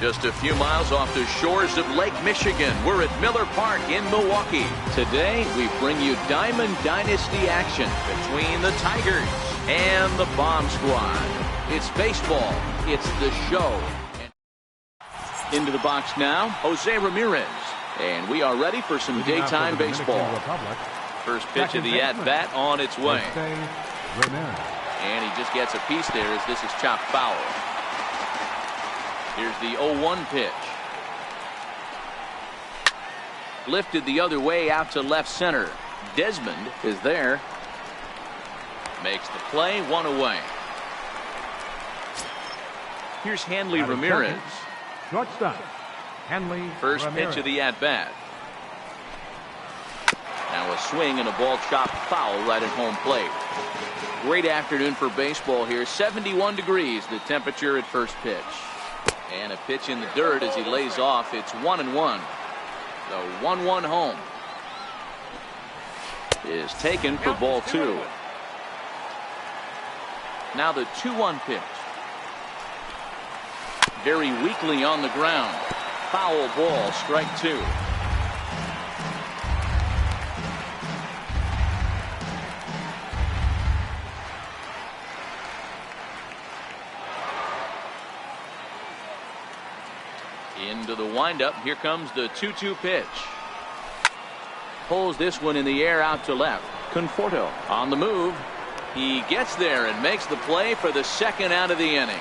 Just a few miles off the shores of Lake Michigan, we're at Miller Park in Milwaukee. Today, we bring you Diamond Dynasty action between the Tigers and the Bomb Squad. It's baseball. It's the show. Into the box now, Jose Ramirez. And we are ready for some daytime baseball. First pitch of the at-bat on its way. And he just gets a piece there as this is chopped foul. Here's the 0-1 pitch. Lifted the other way out to left center. Desmond is there. Makes the play, one away. Here's Hanley Ramirez. Shortstop. Hanley First Ramirez. pitch of the at-bat. Now a swing and a ball chopped foul right at home plate. Great afternoon for baseball here. 71 degrees the temperature at first pitch. And a pitch in the dirt as he lays off. It's 1-1. The 1-1 home is taken for ball two. Now the 2-1 pitch. Very weakly on the ground. Foul ball, strike two. Into the windup. Here comes the 2-2 pitch. Pulls this one in the air out to left. Conforto on the move. He gets there and makes the play for the second out of the inning.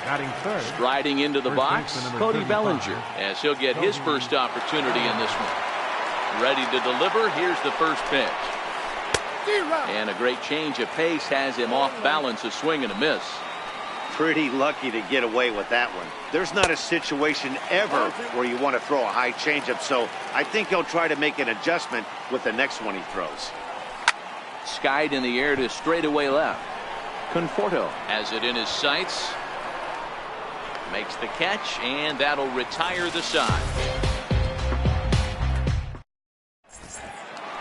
Batting third. Striding into the box, Cody Bellinger, as he'll get his first opportunity in this one. Ready to deliver. Here's the first pitch. And a great change of pace has him off balance, a swing and a miss. Pretty lucky to get away with that one. There's not a situation ever where you want to throw a high changeup, so I think he'll try to make an adjustment with the next one he throws. Skied in the air to straightaway left. Conforto has it in his sights. Makes the catch, and that'll retire the side.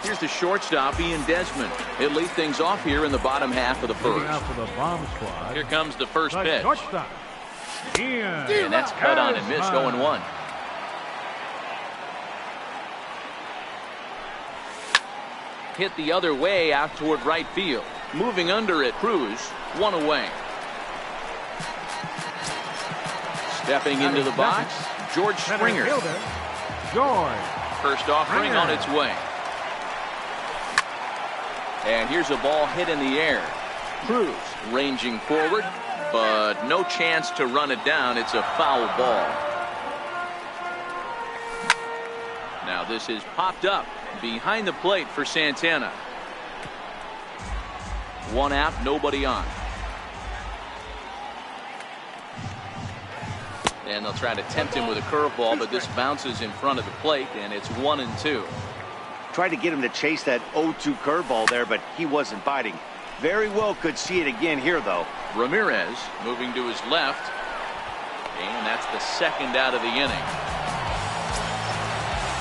Here's the shortstop, Ian Desmond. He'll lead things off here in the bottom half of the first. For the Bomb Squad. Here comes the first pitch. Shortstop. And that's cut on and missed, 0-1. Hit the other way out toward right field. Moving under it, Cruz, one away. Stepping into the box, George Springer. George. First offering on its way. And here's a ball hit in the air. Cruz ranging forward, but no chance to run it down. It's a foul ball. Now this is popped up behind the plate for Santana. One out, nobody on. And they'll try to tempt him with a curveball, but this bounces in front of the plate, and it's 1-2. Tried to get him to chase that 0-2 curveball there, but he wasn't biting. Very well could see it again here, though. Ramirez moving to his left, and that's the second out of the inning.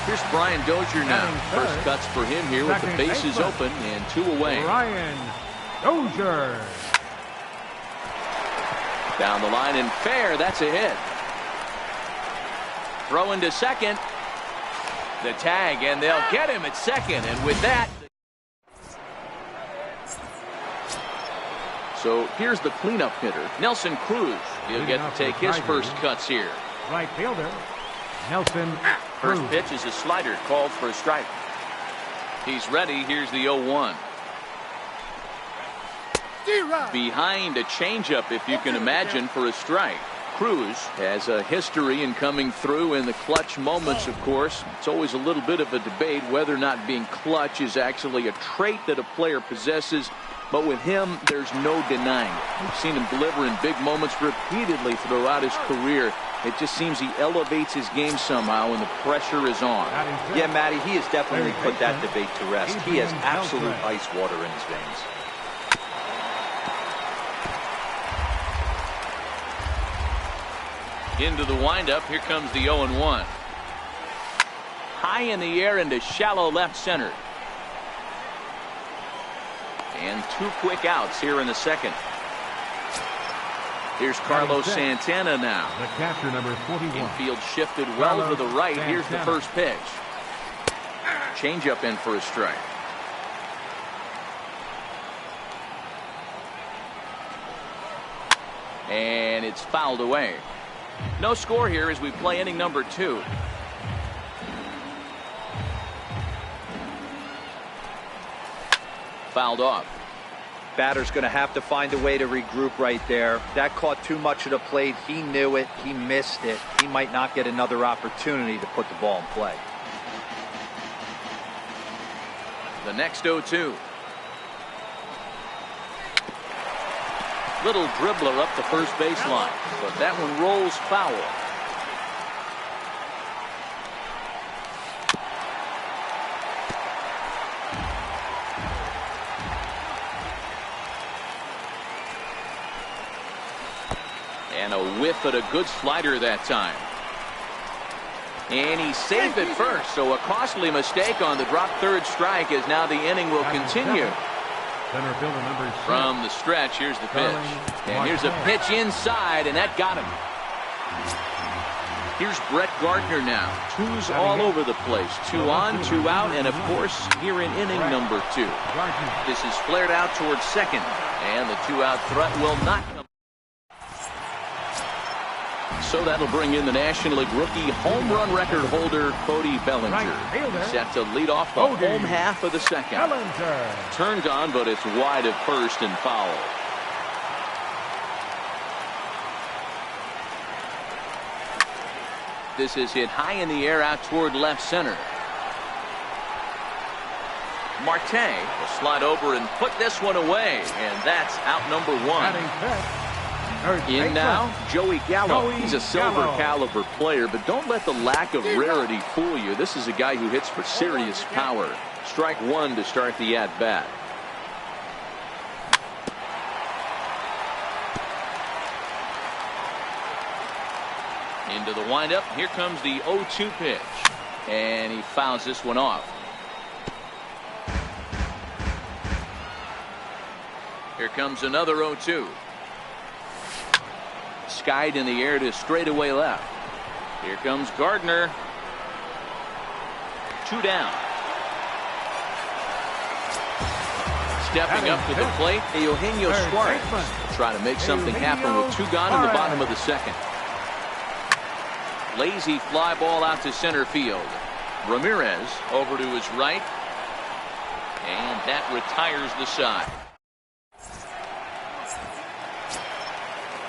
Here's Brian Dozier now. First cuts for him here with the bases open and two away. Brian Dozier. Down the line and fair. That's a hit. Throw into second. The tag, and they'll get him at second. And with that. So here's the cleanup hitter, Nelson Cruz. He'll get to take his first cuts here. Right fielder, Nelson Cruz. First pitch is a slider called for a strike. He's ready. Here's the 0-1. Behind a changeup, if you can imagine, for a strike. Cruz has a history in coming through in the clutch moments, of course. It's always a little bit of a debate whether or not being clutch is actually a trait that a player possesses. But with him, there's no denying it. We've seen him deliver in big moments repeatedly throughout his career. It just seems he elevates his game somehow when the pressure is on. Yeah, Matty, he has definitely put that debate to rest. He has absolute ice water in his veins. Into the windup. Here comes the 0-1. High in the air into shallow left center. And two quick outs here in the second. Here's Carlos Santana now. The catcher, number 41. Infield shifted well to the right. Here's the first pitch. Changeup in for a strike. And it's fouled away. No score here as we play inning number 2. Fouled off. Batter's going to have to find a way to regroup right there. That caught too much of the plate. He knew it. He missed it. He might not get another opportunity to put the ball in play. The next 0-2. Little dribbler up the first baseline, but that one rolls foul. And a whiff at a good slider that time. And he saved it first, so a costly mistake on the drop third strike as now the inning will continue. Center fielder number 6. From the stretch, here's the pitch. And here's a pitch inside, and that got him. Here's Brett Gardner now. 2's all over the place. 2 on, 2 out, and of course, here in inning number 2. This is flared out towards second, and the 2-out threat will not come. So that'll bring in the National League rookie home run record holder, Cody Bellinger. Set to lead off the home half of the second. Turned on, but it's wide at first and foul. This is hit high in the air out toward left center. Marte will slide over and put this one away, and that's out number 1. In now, Joey Gallo. He's a silver caliber player, but don't let the lack of rarity fool you. This is a guy who hits for serious power. Strike 1 to start the at-bat. Into the windup. Here comes the 0-2 pitch. And he fouls this one off. Here comes another 0-2. Skied in the air to straightaway left. Here comes Gardner. 2 down. Stepping up to the plate, Eugenio Suarez will try to make something happen with 2 gone in the bottom of the second. Lazy fly ball out to center field. Ramirez over to his right, and that retires the side.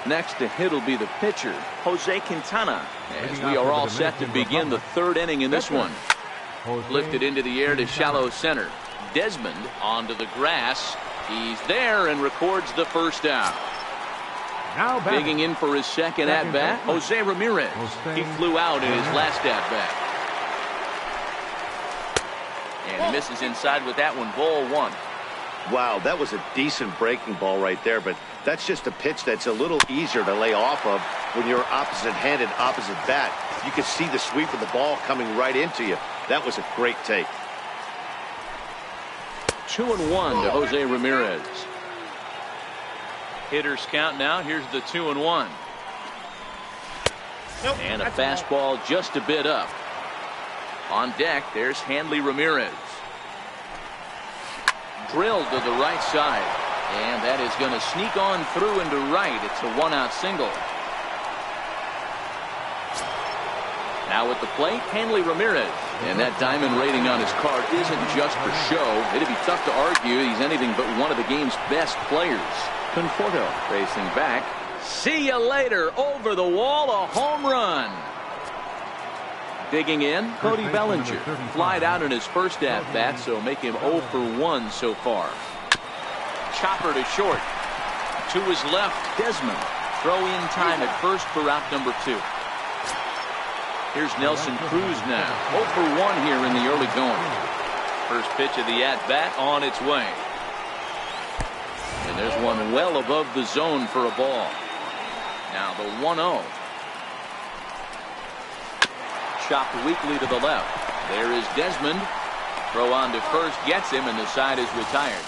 Next to hit will be the pitcher, Jose Quintana, as we are all set to begin the 3rd inning in this one. Lifted into the air to shallow center. Desmond onto the grass. He's there and records the first out. Digging in for his second at-bat, Jose Ramirez. He flew out in his last at-bat. And he misses inside with that one, ball 1. Wow, that was a decent breaking ball right there, but that's just a pitch that's a little easier to lay off of when you're opposite-handed, opposite bat. You could see the sweep of the ball coming right into you. That was a great take. 2-1 to Jose Ramirez. Hitters count now. Here's the 2-1. And a fastball just a bit up. On deck, there's Hanley Ramirez. Drilled to the right side, and that is going to sneak on through into right. It's a 1-out single. Now at the plate, Hanley Ramirez, and that diamond rating on his card isn't just for show. It'd be tough to argue he's anything but one of the game's best players. Conforto racing back. See you later. Over the wall, a home run. Digging in, Cody Bellinger. Flied out in his first at-bat, so make him 0 for 1 so far. Chopper to short. To his left, Desmond. Throw in time at first for out number 2. Here's Nelson Cruz now. 0 for 1 here in the early going. First pitch of the at-bat on its way. And there's one well above the zone for a ball. Now the 1-0. Chopped weakly to the left. There is Desmond. Throw on to first gets him, and the side is retired.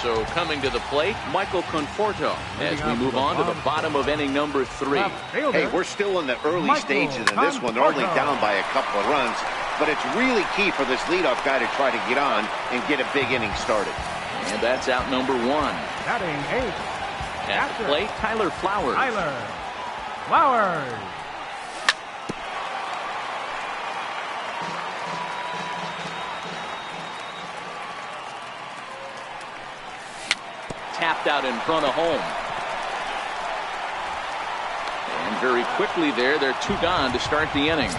So coming to the plate, Michael Conforto as we move on to the bottom of inning number 3. Hey, we're still in the early stages of this one. They're only down by a couple of runs, but it's really key for this leadoff guy to try to get on and get a big inning started. And that's out number 1. Batting 8. At the plate, Tyler Flowers. Tapped out in front of home. And very quickly there, they're 2 gone to start the inning.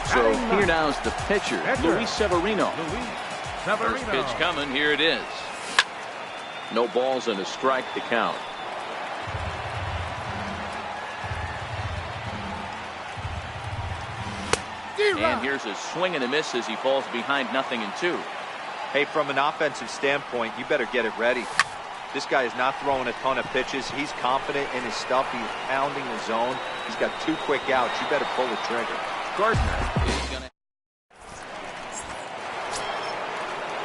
So here now is the pitcher, Luis Severino. First pitch coming, here it is. No balls and a strike to count. And here's a swing and a miss as he falls behind 0-2. Hey, from an offensive standpoint, you better get it ready. This guy is not throwing a ton of pitches. He's confident in his stuff. He's pounding the zone. He's got 2 quick outs. You better pull the trigger. Gardner is going to...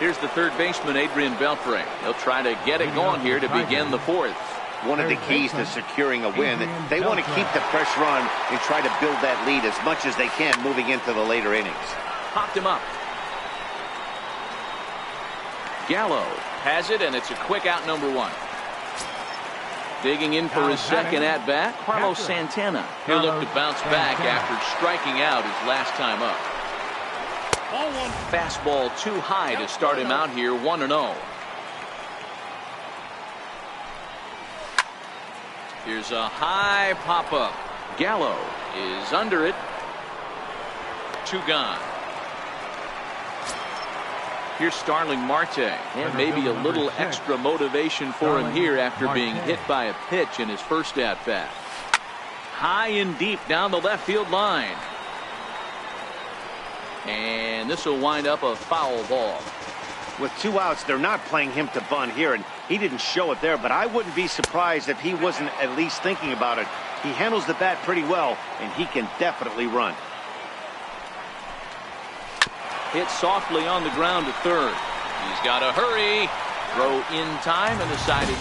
Here's the third baseman, Adrian Beltre. He'll try to get it going here to begin the 4th. One of the keys to securing a win, they want to keep the pressure on and try to build that lead as much as they can moving into the later innings. Popped him up. Gallo has it, and it's a quick out number 1. Digging in for his second at-bat, Carlos Santana. He'll look to bounce back after striking out his last time up. Fastball too high to start him out here, 1-0. Here's a high pop-up. Gallo is under it. 2 gone. Here's Starling Marte, and maybe a little extra motivation for him here after being hit by a pitch in his first at-bat. High and deep down the left field line. And this will wind up a foul ball. With 2 outs, they're not playing him to bunt here, and he didn't show it there, but I wouldn't be surprised if he wasn't at least thinking about it. He handles the bat pretty well, and he can definitely run. Hit softly on the ground to third. He's got to hurry. Throw in time, and the side is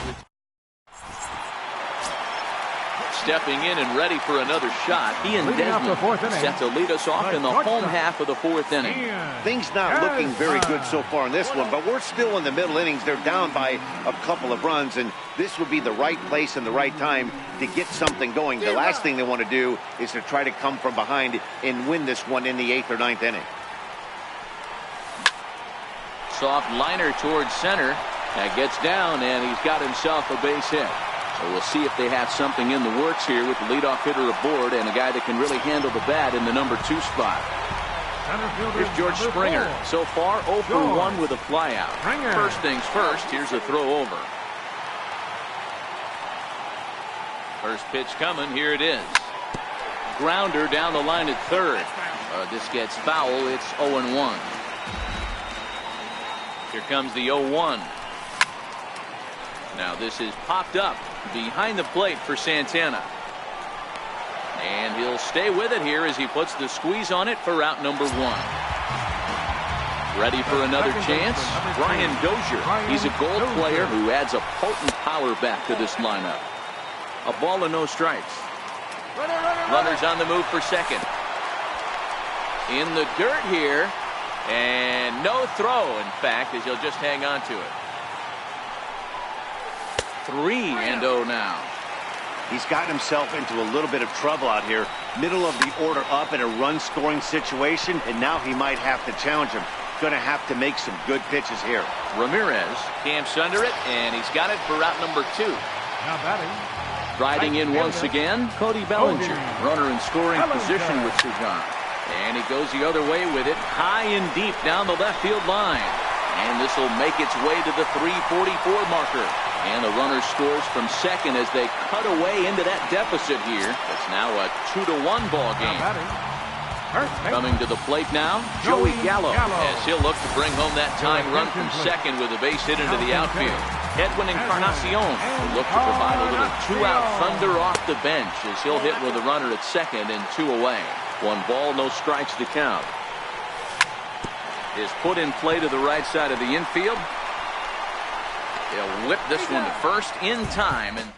stepping in and ready for another shot. He and Desmond set to lead us off in the home half of the 4th inning. Things not looking very good so far in this one, but we're still in the middle innings. They're down by a couple of runs, and this would be the right place and the right time to get something going. The last thing they want to do is to try to come from behind and win this one in the 8th or 9th inning. Soft liner towards center. That gets down, and he's got himself a base hit. So we'll see if they have something in the works here with the leadoff hitter aboard and a guy that can really handle the bat in the number 2 spot. Here's George Springer. So far, 0 for 1 with a flyout. First things first, here's a throw over. First pitch coming, here it is. Grounder down the line at third. This gets foul, it's 0-1. Here comes the 0-1. Now this is popped up behind the plate for Santana. And he'll stay with it here as he puts the squeeze on it for out number 1. Ready for another chance? Brian Dozier. He's a gold player who adds a potent power back to this lineup. A ball and no strikes. Runners on the move for second. In the dirt here. And no throw, in fact, as he'll just hang on to it. 3-0 now. He's gotten himself into a little bit of trouble out here. Middle of the order up in a run-scoring situation, and now he might have to challenge him. Going to have to make some good pitches here. Ramirez camps under it, and he's got it for route number 2. Now batting. Riding in once again, Cody Bellinger. Runner in scoring position with Sugan. And he goes the other way with it, high and deep down the left field line. And this will make its way to the 344 marker. And the runner scores from second as they cut away into that deficit here. It's now a 2-1 ball game. Coming to the plate now, Joey Gallo, as he'll look to bring home that tying run from second with a base hit into the outfield. Edwin Encarnacion will look to provide a little 2-out thunder off the bench as he'll hit with a runner at second and 2 away. 1 ball, no strikes to count. Is put in play to the right side of the infield. They'll whip this one to first in time. And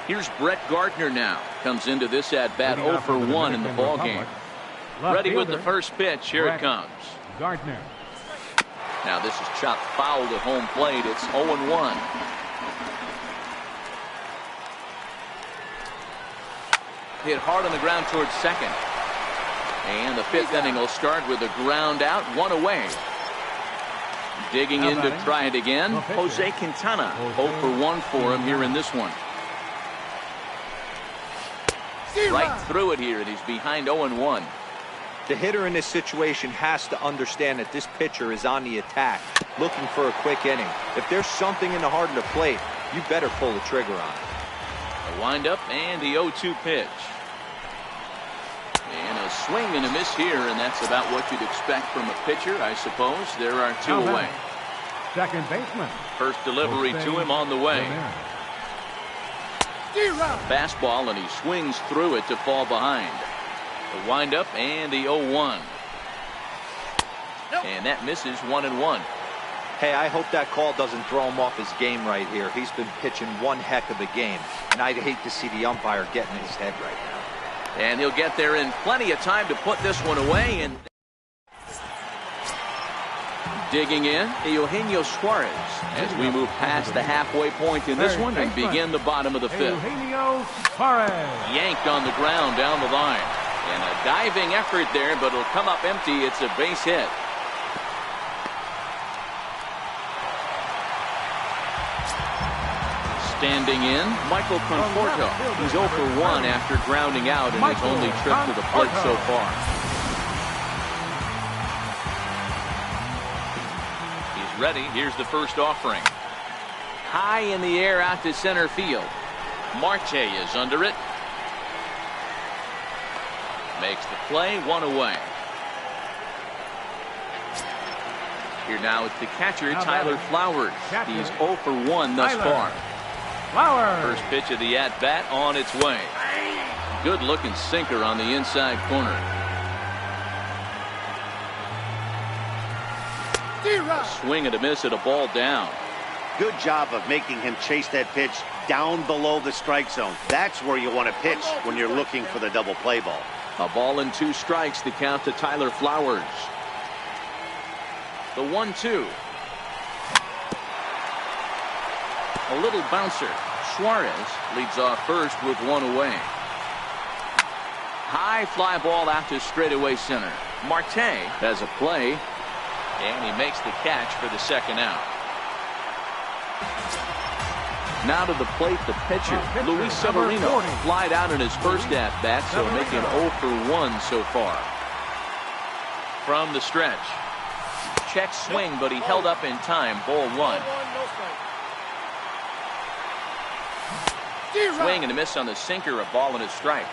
here's Brett Gardner now. Comes into this at-bat 0 for 1 in the ballgame. Ready with the first pitch. Here it comes. Gardner. Now this is chopped foul to home plate. It's 0-1. Hit hard on the ground towards second. And the fifth inning will start with a ground out, one away. Digging in to try it again, Jose Quintana. 0 for 1 for him here in this one. Right through it here, and he's behind 0-1. The hitter in this situation has to understand that this pitcher is on the attack, looking for a quick inning. If there's something in the heart of the plate, you better pull the trigger on it. A windup and the 0-2 pitch. And a swing and a miss here, and that's about what you'd expect from a pitcher, I suppose. There are two away. Second baseman. First delivery to him on the way. Fastball, and he swings through it to fall behind. The windup and the 0-1. And that misses 1-1. Hey, I hope that call doesn't throw him off his game right here. He's been pitching one heck of a game, and I'd hate to see the umpire get in his head right now. And he'll get there in plenty of time to put this one away. And digging in, Eugenio Suarez, as we move past the halfway point in this one and begin the bottom of the fifth. Eugenio Suarez. Yanked on the ground down the line. And a diving effort there, but it'll come up empty. It's a base hit. Standing in, Michael Conforto. He's 0 for 1 after grounding out in his only trip to the plate so far. He's ready. Here's the first offering. High in the air out to center field. Marte is under it. Makes the play, one away. Here now it's the catcher, Tyler Flowers. He's 0 for 1 thus far. First pitch of the at-bat on its way. Good looking sinker on the inside corner. A swing and a miss at a ball down. Good job of making him chase that pitch down below the strike zone. That's where you want to pitch when you're looking for the double play ball. A ball and 2 strikes, the count to Tyler Flowers. The 1-2. A little bouncer. Suarez leads off first with 1 away. High fly ball out to straightaway center. Marte has a play, and he makes the catch for the second out. Now to the plate, the pitcher, Luis Severino, flied out in his first at-bat, so making 0 for 1 so far. From the stretch. Check swing, but he held up in time. Ball 1. Swing and a miss on the sinker, a ball and a strike.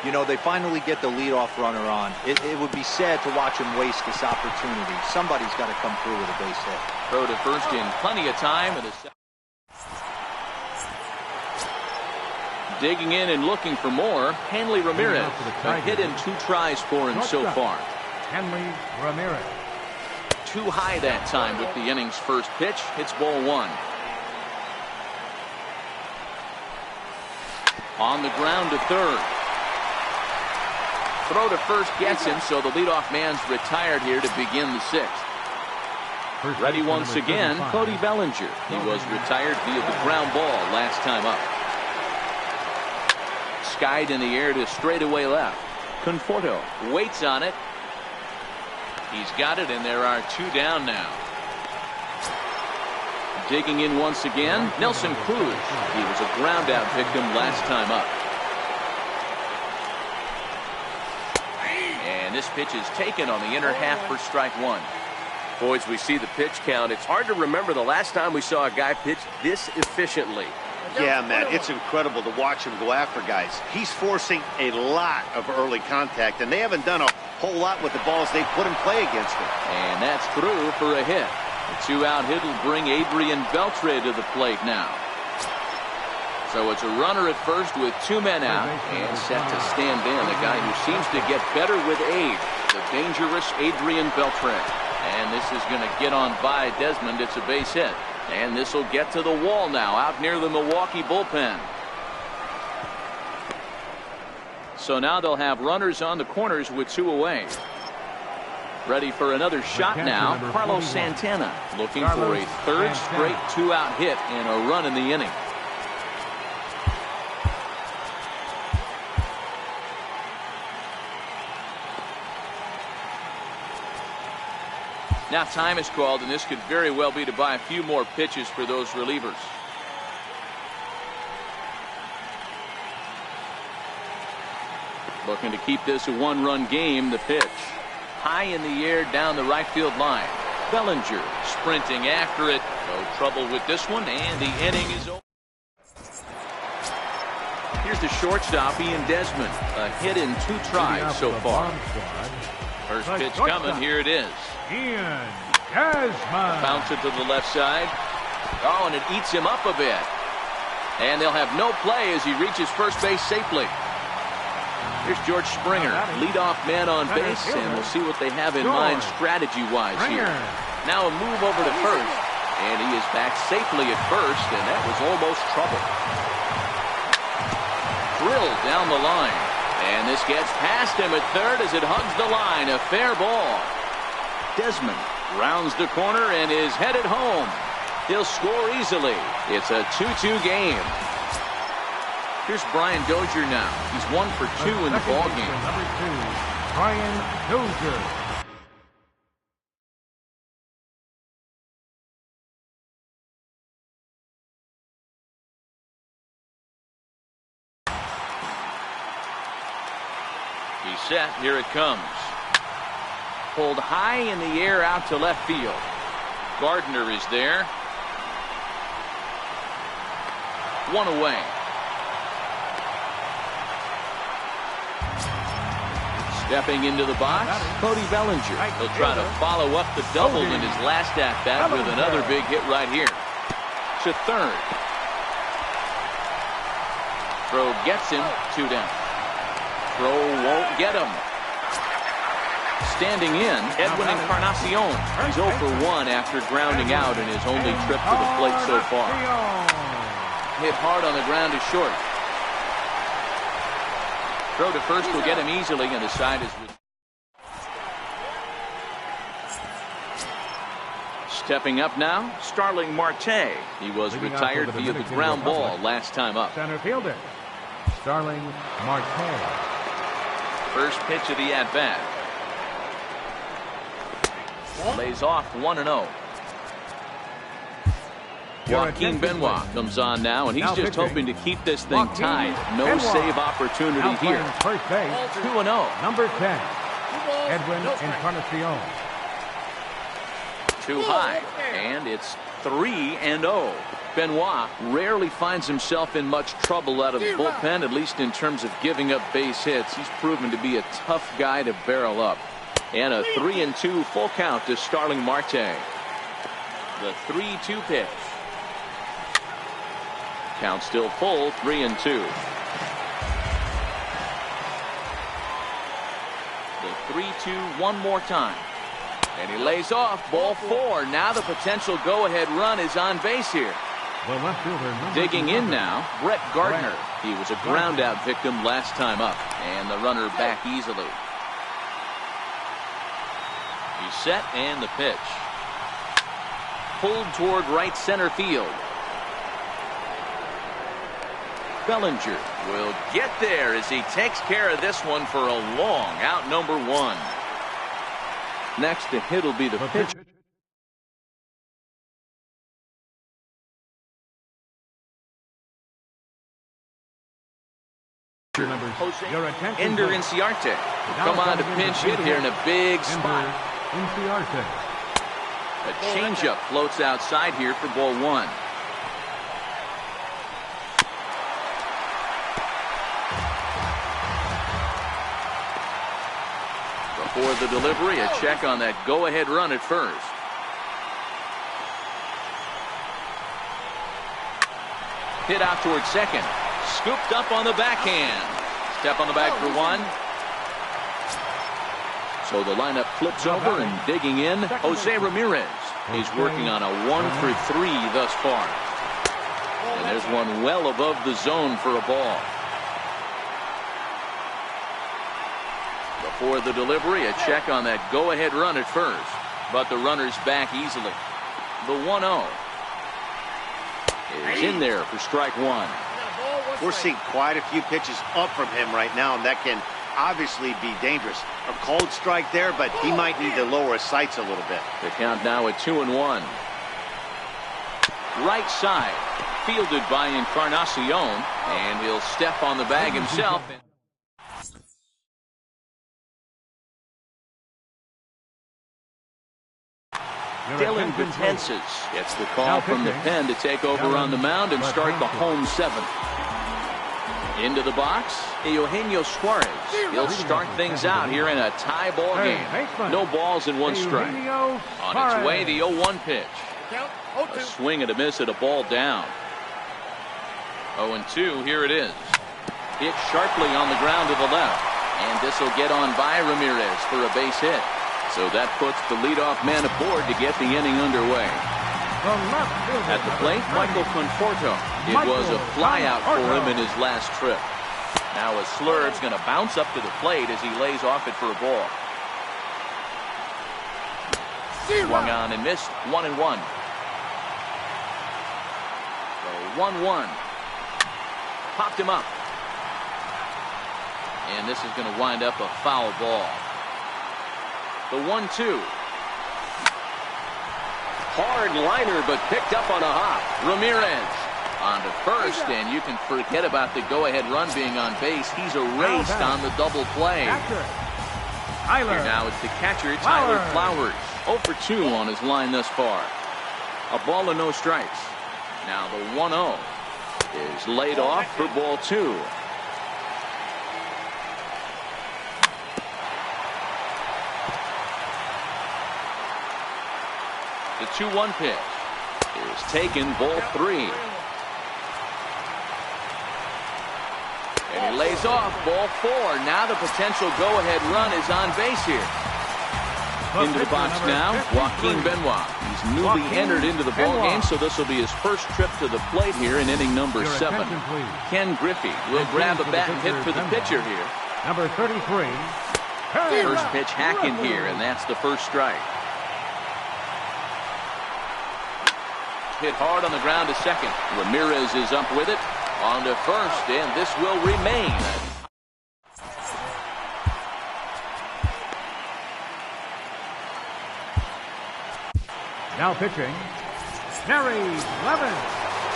You know, they finally get the leadoff runner on. It would be sad to watch him waste this opportunity. Somebody's got to come through with a base hit. Throw to first in plenty of time. And digging in and looking for more, Hanley Ramirez. A hit in 2 tries for him so far. Hanley Ramirez. Too high that time with the inning's first pitch. It's ball 1. On the ground to third. Throw to first gets him, so the leadoff man's retired here to begin the 6th. Ready once again, Cody Bellinger. He was retired via the ground ball last time up. Skied in the air to straightaway left. Conforto waits on it. He's got it, and there are 2 down now. Digging in once again, Nelson Cruz. He was a ground out victim last time up. And this pitch is taken on the inner half for strike 1. Boys, we see the pitch count. It's hard to remember the last time we saw a guy pitch this efficiently. Yeah, Matt, it's incredible to watch him go after guys. He's forcing a lot of early contact, and they haven't done a whole lot with the balls they've put in play against him. And that's through for a hit. The 2-out hit will bring Adrian Beltre to the plate now. So it's a runner at first with 2 men out and set to stand in. A guy who seems to get better with age. The dangerous Adrian Beltre. And this is going to get on by Desmond. It's a base hit. And this will get to the wall now out near the Milwaukee bullpen. So now they'll have runners on the corners with 2 away. Ready for another shot now. Carlos Santana looking for a third straight 2-out hit and a run in the inning. Now time is called, and this could very well be to buy a few more pitches for those relievers. Looking to keep this a 1-run game. The pitch high in the air down the right field line. Bellinger sprinting after it. No trouble with this one, and the inning is over. Here's the shortstop, Ian Desmond. A hit in 2 tries so far. First pitch coming. Here it is. Ian Desmond. Bounce it to the left side. Oh, and it eats him up a bit. And they'll have no play as he reaches first base safely. Here's George Springer, leadoff man on base, and we'll see what they have in mind strategy-wise here. Now a move over to first, and he is back safely at first, and that was almost trouble. Drilled down the line, and this gets past him at third as it hugs the line. A fair ball. Desmond rounds the corner and is headed home. He'll score easily. It's a 2-2 game. Here's Brian Dozier now. He's 1 for 2 in the ball game. Number 2, Brian Dozier. He's set. Here it comes. Pulled high in the air out to left field. Gardner is there. 1 away. Stepping into the box, Cody Bellinger. He'll try to follow up the double in his last at-bat with another big hit right here. To third. Throw gets him. 2 down. Throw won't get him. Standing in, Edwin Encarnacion. He's 0 for 1 after grounding out in his only trip to the plate so far. Hit hard on the ground to short. Throw to first will get him easily, and the side is with. Stepping up now, Starling Marte. He was retired via the ground ball last time up. Center fielder, Starling Marte. First pitch of the at-bat. Lays off 1-0. Joaquin Benoit comes on now, and he's just hoping to keep this thing tied. No save opportunity here. First base, 2-0. number 10, Edwin Encarnacion. Too high, and it's 3-0. Benoit rarely finds himself in much trouble out of the bullpen, at least in terms of giving up base hits. He's proven to be a tough guy to barrel up. And a 3-2 full count to Starling Marte. The 3-2 pitch. Count still full, 3-2. The 3-2 one more time. And he lays off, ball 4. Now the potential go-ahead run is on base here. Digging in now, Brett Gardner. He was a ground-out victim last time up. And the runner back easily. He's set, and the pitch. Pulled toward right center field. Bellinger will get there as he takes care of this one for a long out, number 1. Next to hit will be the pitch. Ender Inciarte will come on to pinch hit here in a big spot. A changeup floats outside here for ball 1. Before the delivery, a check on that go-ahead run at first. Hit out towards second. Scooped up on the backhand. Step on the bag for 1. So the lineup flips over and digging in, Jose Ramirez. He's working on a 1-for-3 thus far. And there's one well above the zone for a ball. Before the delivery, a check on that go-ahead run at first. But the runner's back easily. The 1-0 is in there for strike one. We're seeing quite a few pitches up from him right now, and that can obviously be dangerous. A cold strike there, but he might need to lower his sights a little bit. The count now at 2-1. Right side, fielded by Encarnacion, and he'll step on the bag himself. Dylan Betances gets the call from the pen to take over on the mound and start the home seventh. Into the box, Eugenio Suarez. He'll start things out here in a tie ball game. No balls and one strike. On its way, the 0-1 pitch. A swing and a miss at a ball down. 0-2, here it is. Hit sharply on the ground to the left. And this will get on by Ramirez for a base hit. So that puts the leadoff man aboard to get the inning underway. At the plate, Michael Conforto. It was a flyout for him in his last trip. Now a slurve's going to bounce up to the plate as he lays off it for a ball. Swung on and missed. 1-1. So 1-1. Popped him up. And this is going to wind up a foul ball. The 1-2. Hard liner, but picked up on a hop. Ramirez on to first, and you can forget about the go-ahead run being on base. He's erased on the double play. Here now it's the catcher, Tyler Flowers. 0-for-2 on his line thus far. A ball and no strikes. Now the 1-0 is laid off for ball two. The 2-1 pitch is taken, ball three. And he lays off, ball four. Now the potential go-ahead run is on base here. Into the box now, Joaquin Benoit. He's newly entered into the ball game, so this will be his first trip to the plate here in inning number 7. Ken Griffey will grab a bat and hit for the pitcher here. Number 33. First pitch hacking here, and that's the first strike. Hit hard on the ground to second. Ramirez is up with it. On to first, and this will remain. Now pitching, Terry Levin.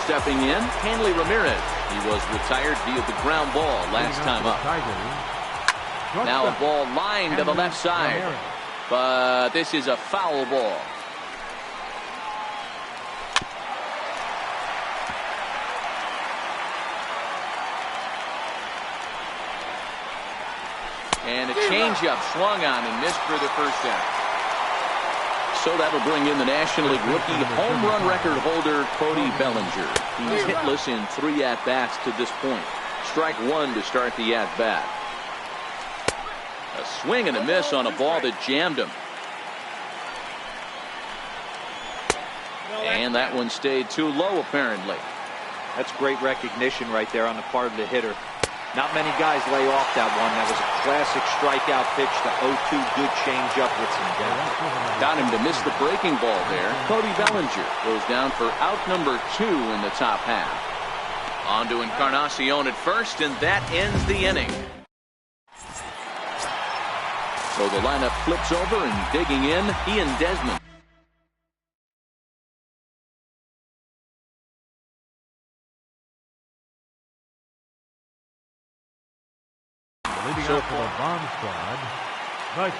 Stepping in, Hanley Ramirez. He was retired via the ground ball last time up. Now a ball lined to the left side. But this is a foul ball. And a changeup swung on and missed for the first out. So that'll bring in the National League rookie home run record holder, Cody Bellinger. He's hitless in 3 at-bats to this point. Strike one to start the at-bat. A swing and a miss on a ball that jammed him. And that one stayed too low, apparently. That's great recognition right there on the part of the hitter. Not many guys lay off that one. That was a classic strikeout pitch to 0-2. Good changeup with some depth. Got him to miss the breaking ball there. Cody Bellinger goes down for out number 2 in the top half. On to Encarnacion at first, and that ends the inning. So the lineup flips over and digging in, Ian Desmond. So for the bomb squad,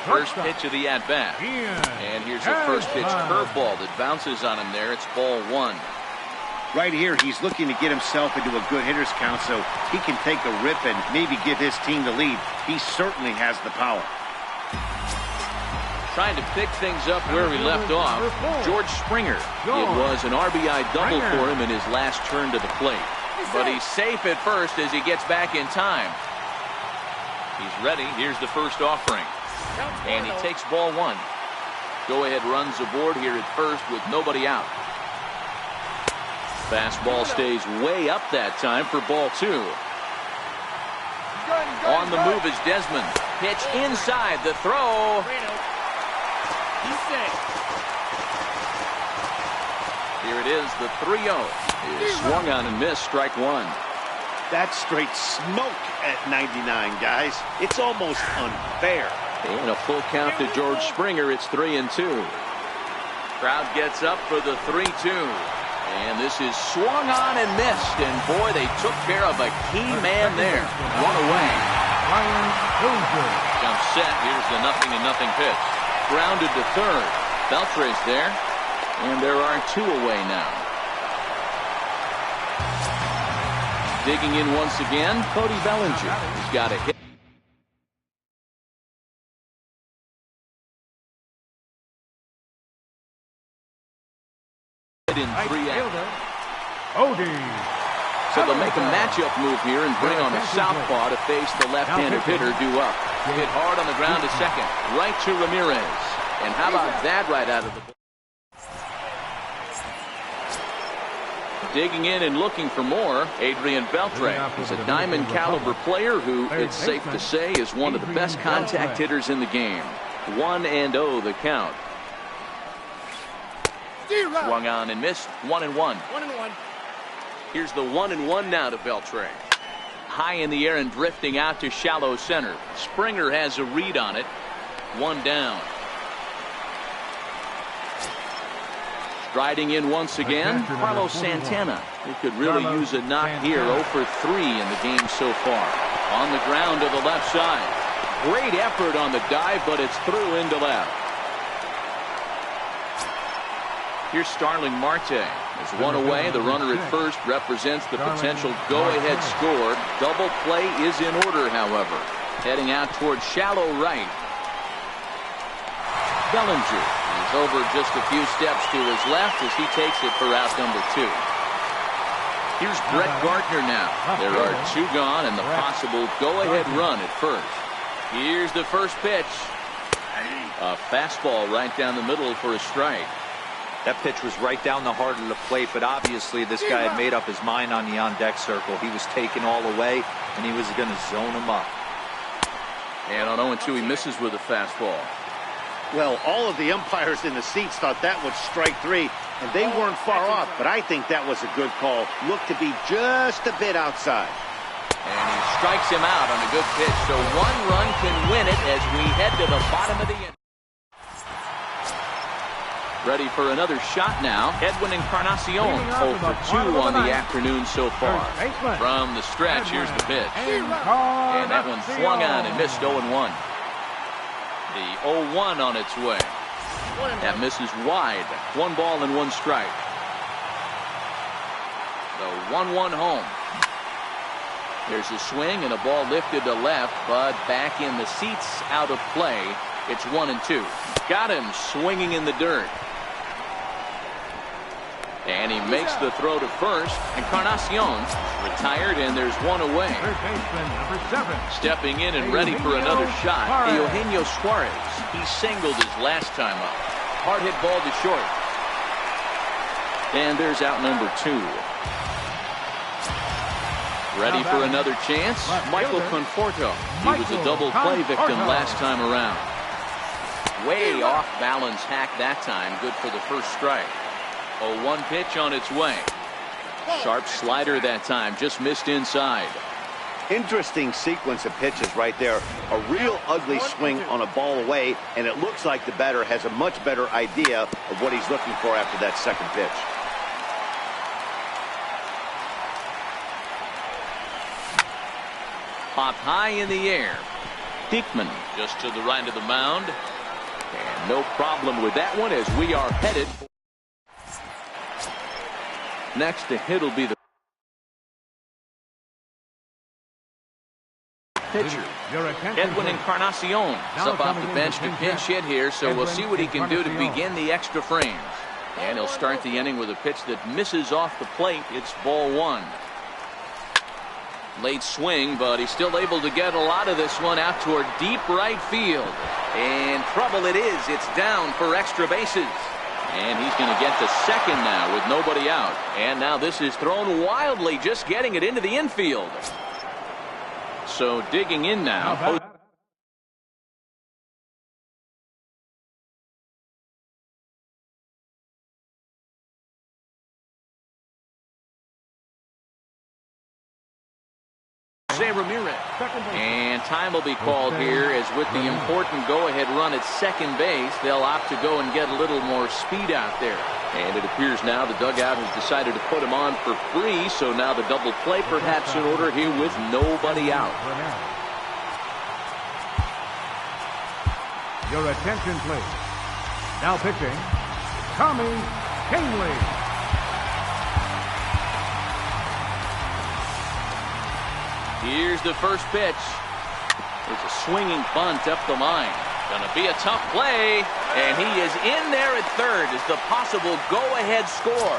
first pitch of the at-bat. And here's the first pitch curveball that bounces on him there. It's ball 1. Right here, he's looking to get himself into a good hitter's count so he can take a rip and maybe give his team the lead. He certainly has the power. Trying to pick things up where he left off, George Springer. It was an RBI double for him in his last turn to the plate. But he's safe at first as he gets back in time. He's ready. Here's the first offering. And he takes ball one. Go-ahead runs aboard here at first with nobody out. Fastball stays way up that time for ball two. On the move is Desmond. Pitch inside the throw. Here it is, the 3-0. Is swung on and missed, strike one. That's straight smoke at 99, guys. It's almost unfair. And a full count to George Springer. It's 3-2. Crowd gets up for the 3-2. And this is swung on and missed. And boy, they took care of a key man there. One away. Jump set. Here's the 0-0 pitch. Grounded to third. Beltre's there. And there are two away now. Digging in once again, Cody Bellinger. He's got a hit. In 3 outs. So they'll make a matchup move here and bring on a southpaw to face the left-handed hitter due up. Hit hard on the ground to second. Right to Ramirez. And how about that right out of the bullpen? Digging in and looking for more, Adrian Beltre is a diamond caliber player who, it's safe to say, is one of the best contact hitters in the game. 1-0 the count. Swung on and missed. 1-1. Here's the 1-1 now to Beltre. High in the air and drifting out to shallow center. Springer has a read on it. One down. Striding in once again, Carlos Santana. He could really use a knock here. 0 for 3 in the game so far. On the ground to the left side. Great effort on the dive, but it's through into left. Here's Starling Marte. There's one away. The runner at first represents the potential go-ahead score. Double play is in order, however. Heading out towards shallow right. Bellinger is over just a few steps to his left as he takes it for out number 2. Here's Brett Gardner now. There are two gone and the possible go-ahead run at first. Here's the first pitch. A fastball right down the middle for a strike. That pitch was right down the heart of the plate, but obviously this guy had made up his mind on the on-deck circle. He was taken all away, and he was going to zone him up. And on 0-2, he misses with a fastball. Well, all of the umpires in the seats thought that was strike 3, and they weren't far off, but I think that was a good call. Looked to be just a bit outside. And he strikes him out on a good pitch, so one run can win it as we head to the bottom of the inning. Ready for another shot now. Edwin Encarnacion 0 for 2 on the afternoon so far. From the stretch, here's the pitch. And that one swung on and missed 0-1. The 0-1 on its way. That misses wide. 1 ball and 1 strike. The 1-1 home. There's a swing and a ball lifted to left, but back in the seats, out of play. It's 1-2. Got him swinging in the dirt. And he makes the throw to first. Encarnacion retired, and there's one away. Stepping in and ready for another shot, Eugenio Suarez. He singled his last time up. Hard hit ball to short. And there's out number 2. Ready for another chance, Michael Conforto. He was a double play victim last time around. Way off balance hack that time. Good for the first strike. 0-1 pitch on its way. Sharp slider that time, just missed inside. Interesting sequence of pitches right there. A real ugly swing on a ball away, and it looks like the batter has a much better idea of what he's looking for after that second pitch. Popped high in the air. Diekman just to the right of the mound. And no problem with that one as we are headed. Next to hit will be the pitcher. Edwin Encarnacion is up off the bench to pinch hit here, so we'll see what he can do to begin the extra frames. And he'll start the inning with a pitch that misses off the plate. It's ball 1. Late swing, but he's still able to get a lot of this one out toward deep right field. And trouble it is. It's down for extra bases. And he's going to get to second now with nobody out. And now this is thrown wildly, just getting it into the infield. So digging in now. Ramirez. And time will be called here as with the important go-ahead run at second base, they'll opt to go and get a little more speed out there. And it appears now the dugout has decided to put him on for free, so now the double play perhaps in order here with nobody out. Your attention, please. Now pitching, Tommy Kahnle. Here's the first pitch. It's a swinging bunt up the line. Gonna be a tough play, and he is in there at third as the possible go-ahead score.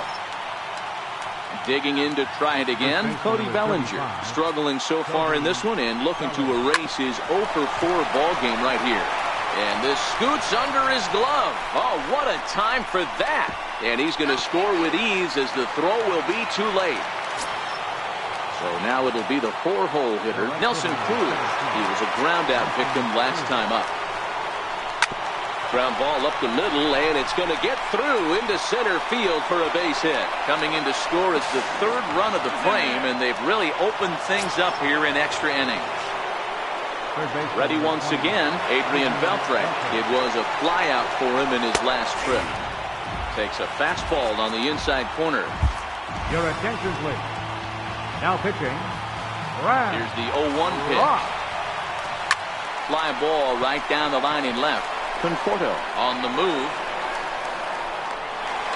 Digging in to try it again, Cody Bellinger struggling so far in this one and looking to erase his 0 for 4 ball game right here. And this scoots under his glove. Oh, what a time for that! And he's going to score with ease as the throw will be too late. So now it'll be the 4-hole hitter, Nelson Cruz. He was a ground-out victim last time up. Ground ball up the middle, and it's going to get through into center field for a base hit. Coming in to score is the third run of the frame, and they've really opened things up here in extra innings. Ready once again, Adrian Beltre. It was a flyout for him in his last trip. Takes a fastball on the inside corner. Your attention, please. Now pitching, here's the 0-1 pitch. Fly ball right down the line in left. Conforto on the move.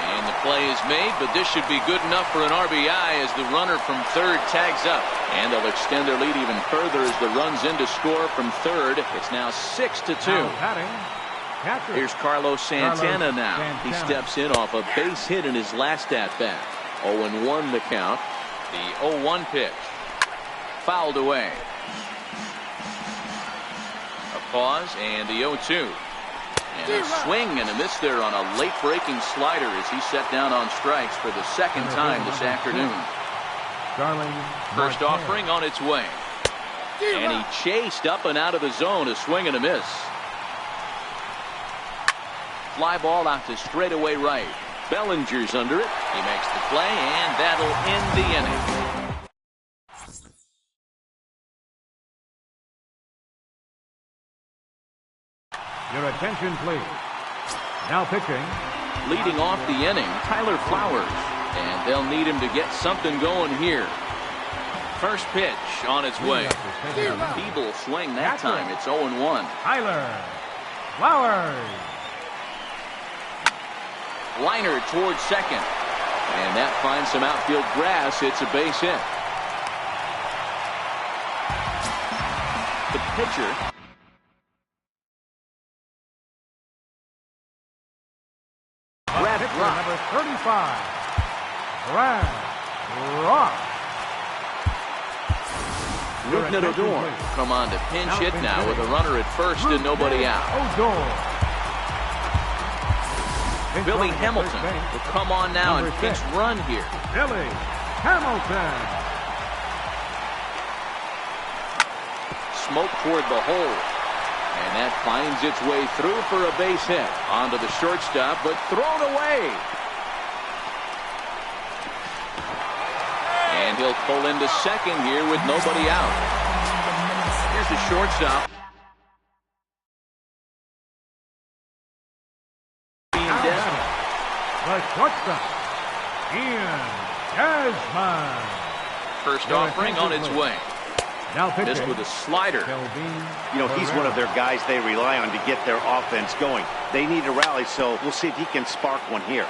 And the play is made, but this should be good enough for an RBI as the runner from third tags up. And they'll extend their lead even further as the runs in to score from third. It's now 6-2. Here's Carlos Santana now. He steps in off a base hit in his last at-bat. 0-1 the count. The 0-1 pitch. Fouled away. A pause and the 0-2. And a swing and a miss there on a late breaking slider as he set down on strikes for the second time this afternoon. First offering on its way. And he chased up and out of the zone, a swing and a miss. Fly ball out to straightaway right. Bellinger's under it. He makes the play, and that'll end the inning. Your attention, please. Now pitching. Leading off the inning, Tyler Flowers. And they'll need him to get something going here. First pitch on its way. Feeble swing that time. It's 0-1. Tyler Flowers. Liner towards second. And that finds some outfield grass. It's a base hit. The pitcher. Brad Rock. Number 35. Brad Rock. Rougned Odor come on to pinch hit now with a runner at first and nobody out. Billy Hamilton will come on now and pinch run here. Billy Hamilton. Smoke toward the hole. And that finds its way through for a base hit. Onto the shortstop, but thrown away. And he'll pull into second here with nobody out. Here's the shortstop. The shortstop, Ian Desmond. First offering on its way. Now this with a slider. You know, he's one of their guys they rely on to get their offense going. They need a rally, so we'll see if he can spark one here.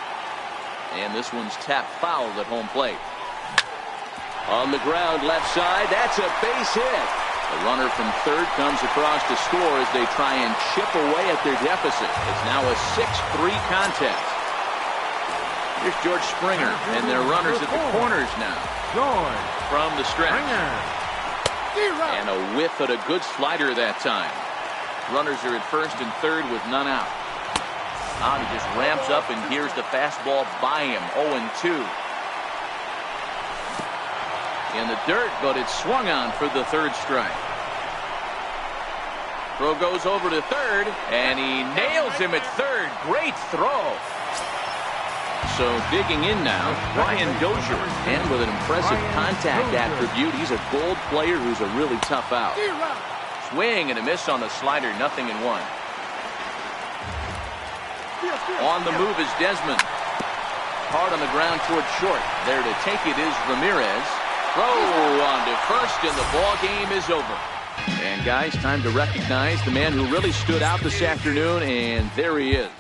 And this one's tapped foul at home plate. On the ground, left side. That's a base hit. The runner from third comes across to score as they try and chip away at their deficit. It's now a 6-3 contest. Here's George Springer, and their runners at the corners now. George from the stretch. Springer And a whiff at a good slider that time. Runners are at first and third with none out. Now he just ramps up, and here's the fastball by him. 0-2. In the dirt, but it's swung on for the third strike. Throw goes over to third, and he nails him at third. Great throw. So digging in now, Brian Dozier, and with an impressive contact attribute, he's a gold player who's a really tough out. Swing and a miss on the slider, 0-1. On the move is Desmond. Hard on the ground toward short. There to take it is Ramirez. Throw on to first, and the ball game is over. And guys, time to recognize the man who really stood out this afternoon, and there he is.